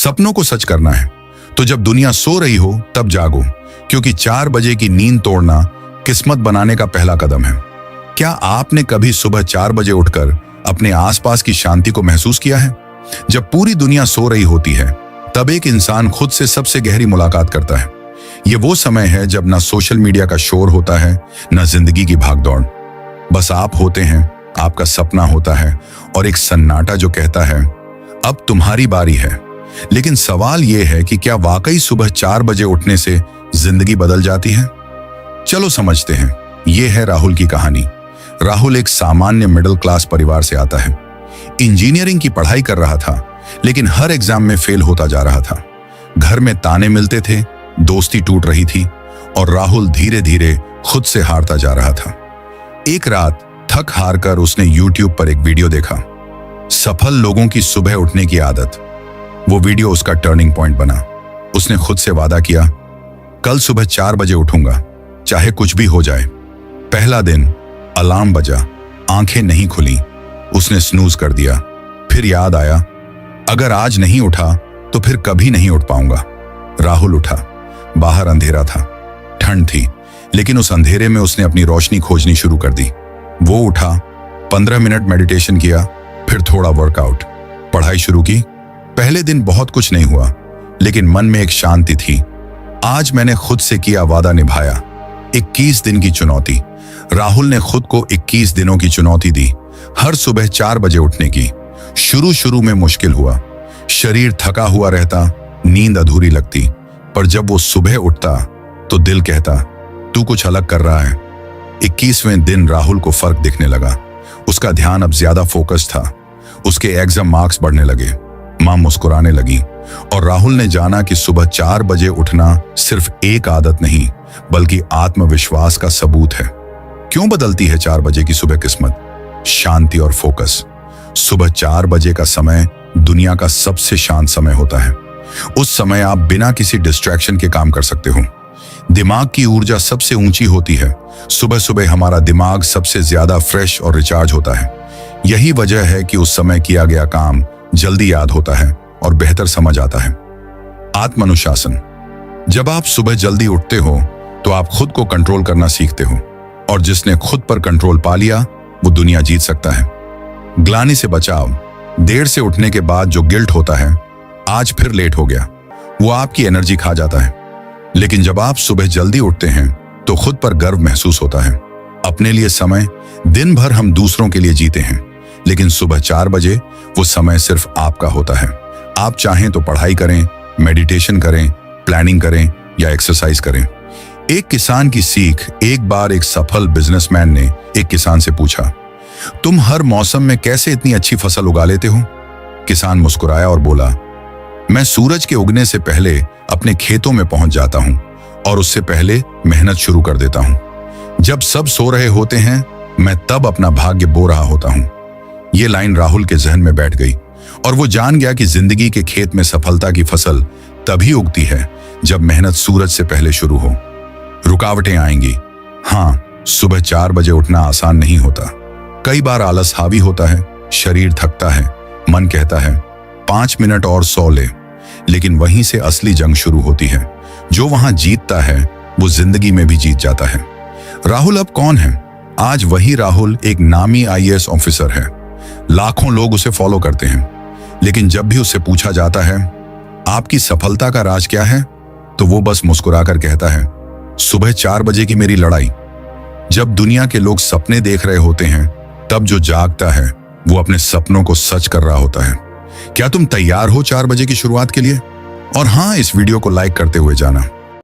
सपनों को सच करना है तो जब दुनिया सो रही हो तब जागो, क्योंकि 4 बजे की नींद तोड़ना किस्मत बनाने का पहला कदम है। क्या आपने कभी सुबह 4 बजे उठकर अपने आसपास की शांति को महसूस किया है? जब पूरी दुनिया सो रही होती है तब एक इंसान खुद से सबसे गहरी मुलाकात करता है। ये वो समय है जब ना सोशल मीडिया का शोर होता है, ना जिंदगी की भागदौड़। बस आप होते हैं, आपका सपना होता है और एक सन्नाटा जो कहता है अब तुम्हारी बारी है। लेकिन सवाल यह है कि क्या वाकई सुबह 4 बजे उठने से जिंदगी बदल जाती है? चलो समझते हैं। यह है राहुल की कहानी। राहुल एक सामान्य मिडिल क्लास परिवार से आता है। इंजीनियरिंग की पढ़ाई कर रहा था, लेकिन हर एग्जाम में फेल होता जा रहा था। घर में ताने मिलते थे, दोस्ती टूट रही थी और राहुल धीरे धीरे खुद से हारता जा रहा था। एक रात थक हार कर उसने YouTube पर एक वीडियो देखा, सफल लोगों की सुबह उठने की आदत। वो वीडियो उसका टर्निंग पॉइंट बना। उसने खुद से वादा किया, कल सुबह 4 बजे उठूंगा, चाहे कुछ भी हो जाए। पहला दिन अलार्म बजा, आंखें नहीं खुली, उसने स्नूज कर दिया। फिर याद आया, अगर आज नहीं उठा तो फिर कभी नहीं उठ पाऊंगा। राहुल उठा। बाहर अंधेरा था, ठंड थी, लेकिन उस अंधेरे में उसने अपनी रोशनी खोजनी शुरू कर दी। वो उठा, 15 मिनट मेडिटेशन किया, फिर थोड़ा वर्कआउट, पढ़ाई शुरू की। पहले दिन बहुत कुछ नहीं हुआ, लेकिन मन में एक शांति थी। आज मैंने खुद से किया वादा निभाया। 21 दिन की चुनौती। राहुल ने खुद को 21 दिनों की चुनौती दी, हर सुबह 4 बजे उठने की। शुरू में मुश्किल हुआ, शरीर थका हुआ रहता, नींद अधूरी लगती, पर जब वो सुबह उठता तो दिल कहता तू कुछ अलग कर रहा है। 21वें दिन राहुल को फर्क दिखने लगा। उसका ध्यान अब ज्यादा फोकस था। उसके एग्जाम मार्क्स बढ़ने लगे, मां मुस्कुराने लगी और राहुल ने जाना कि सुबह 4 बजे उठना सिर्फ एक आदत नहीं, बल्कि आत्मविश्वास का सबूत है। क्यों बदलती है 4 बजे की सुबह किस्मत? शांति और फोकस। सुबह 4 बजे का समय दुनिया का सबसे शांत समय होता है। उस समय आप बिना किसी डिस्ट्रैक्शन के काम कर सकते हो। दिमाग की ऊर्जा सबसे ऊंची होती है। सुबह सुबह हमारा दिमाग सबसे ज्यादा फ्रेश और रिचार्ज होता है। यही वजह है कि उस समय किया गया काम जल्दी याद होता है और बेहतर समझ आता है। आत्मानुशासन। जब आप सुबह जल्दी उठते हो तो आप खुद को कंट्रोल करना सीखते हो, और जिसने खुद पर कंट्रोल पा लिया वो दुनिया जीत सकता है। ग्लानि से बचाव। देर से उठने के बाद जो गिल्ट होता है, आज फिर लेट हो गया, वो आपकी एनर्जी खा जाता है। लेकिन जब आप सुबह जल्दी उठते हैं तो खुद पर गर्व महसूस होता है। अपने लिए समय। दिन भर हम दूसरों के लिए जीते हैं, लेकिन सुबह 4 बजे वो समय सिर्फ आपका होता है। आप चाहें तो पढ़ाई करें, मेडिटेशन करें, प्लानिंग करें या एक्सरसाइज करें। एक किसान की सीख। एक बार एक सफल बिजनेसमैन ने एक किसान से पूछा, तुम हर मौसम में कैसे इतनी अच्छी फसल उगा लेते हो? किसान मुस्कुराया और बोला, मैं सूरज के उगने से पहले अपने खेतों में पहुंच जाता हूं और उससे पहले मेहनत शुरू कर देता हूं। जब सब सो रहे होते हैं मैं तब अपना भाग्य बो रहा होता हूं। ये लाइन राहुल के जहन में बैठ गई और वो जान गया कि जिंदगी के खेत में सफलता की फसल तभी उगती है जब मेहनत सूरज से पहले शुरू हो। रुकावटें आएंगी। हाँ, सुबह 4 बजे उठना आसान नहीं होता। कई बार आलस हावी होता है, शरीर थकता है, मन कहता है 5 मिनट और सो ले। लेकिन वहीं से असली जंग शुरू होती है। जो वहां जीतता है वो जिंदगी में भी जीत जाता है। राहुल अब कौन है? आज वही राहुल एक नामी IAS ऑफिसर है। लाखों लोग उसे फॉलो करते हैं, लेकिन जब भी उससे पूछा जाता है आपकी सफलता का राज क्या है, तो वो बस मुस्कुराकर कहता है सुबह 4 बजे की मेरी लड़ाई। जब दुनिया के लोग सपने देख रहे होते हैं तब जो जागता है वो अपने सपनों को सच कर रहा होता है। क्या तुम तैयार हो 4 बजे की शुरुआत के लिए? और हाँ, इस वीडियो को लाइक करते हुए जाना।